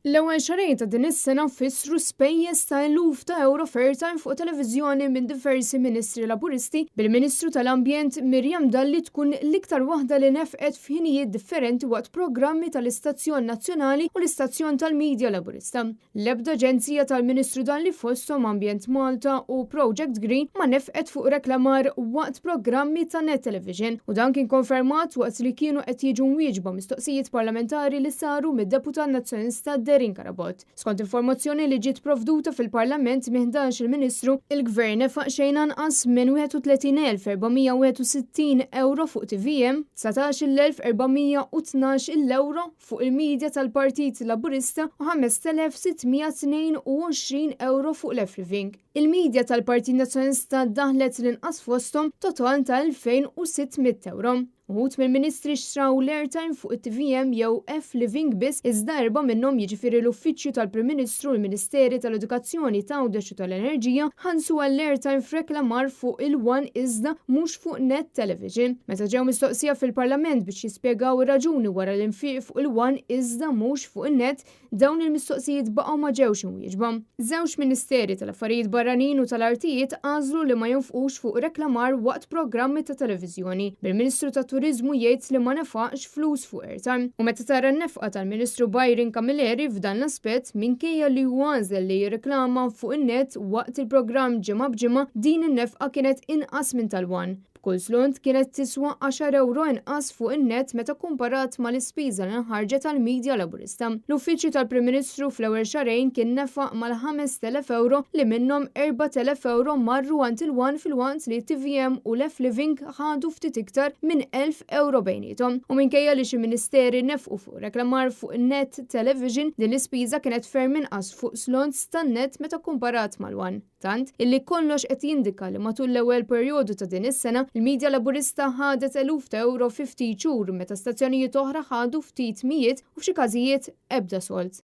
L-ewwel xahrejn ta' din is-sena fissru spejjeż ta' eluf ta' euro f'airtime fuq televiżjoni minn diversi ministri Laburisti bil-Ministru tal-Ambjent Miriam Dalli tkun l-iktar waħda li nefqet f'ħinijiet differenti waqt programmi tal-Istazzjon Nazzjonali u l-Istazzjon tal-Midja Laburista. L-ebda aġenzija tal-Ministru Dalli fosthom Ambjent Malta u Project Green ma nefqet fuq reklamar waqt programmi ta' Net Television u dan kien konfermat waqt li kienu qed jiġu mwieġba mistoqsijiet parlamentari li saru mid-Deputat Nazzjonista Derin Karabot. Skont informazzjoni li ġiet provduta fil-Parlament minn 11 il-Ministru, il-Gvern nefaq xejn anqas minn 31,461 euro fuq TVM, 19,412 euro fuq il-Midja tal-Partit Laburista u 5,622 euro fuq l-Living. Il-Midja tal-Partit Nazzjonista daħlet l-inqas fosthom total ta' 2,600 euro. Uħut mill-Ministri xtraw l-airtime fuq it-TVM jew Living biss iżda erba' minnhom jiġifieri l-Uffiċċju tal-Prim Ministru u l-Ministeri tal-Edukazzjoni Tgħawdex u tal-Enerġija ħansu għall-airtime f'reklamar fuq il-One iżda mhux fuq Net Television. Meta ġew mistoqsija fil-Parlament biex jispjegaw ir-raġuni wara l-infiq fuq il-One iżda mhux fuq in-Net, dawn il-mistoqsijiet baqgħu ma ġewx imwieġba. Żewġ Ministeri tal-Affarijiet Barranin u tal-Artijiet għażlu li ma jonfqux fuq reklamar waqt programmi ta' televiżjoni. Bil-Ministru tat-Turiżmu jgħid li ma nefaqx flus fuq airtime. U meta tara n-nefqa tal-Ministru Byron Camilleri f'dan l-aspett minkejja li huwa għażel li jirreklama fuq in-net waqt il-programm ġimgħa b'ġimgħa din in-nefqa kienet inqas minn tal-One. B'kull slont kienet tiswa 10 euro inqas fuq in-net meta kumparat mal-ispiża li nħarġet tal-Midja Laburista. L-Uffiċċju tal-Prim Ministru fl-ewwel xahrejn kien nefaq mal-5,000 euro li minnhom 4,000 euro marru għand il-One fil-waqt li TVM u Living ħadu ftit iktar minn 1,000 euro bejnietom. U minkejja li xi ministeri nefqu fuq reklamar fuq Net Television din l-ispiża kienet ferm inqas fuq slonts tan-net meta kumparat mal-One. Tant illi kollox qed jindika li matul l-ewwel perjodu ta' din is-sena il-Midja Laburista ħadet eluf ta' euro fi ftit xhur meta stazzjonijiet oħra ħadu ftit mijiet u f'xi każijiet ebda sold.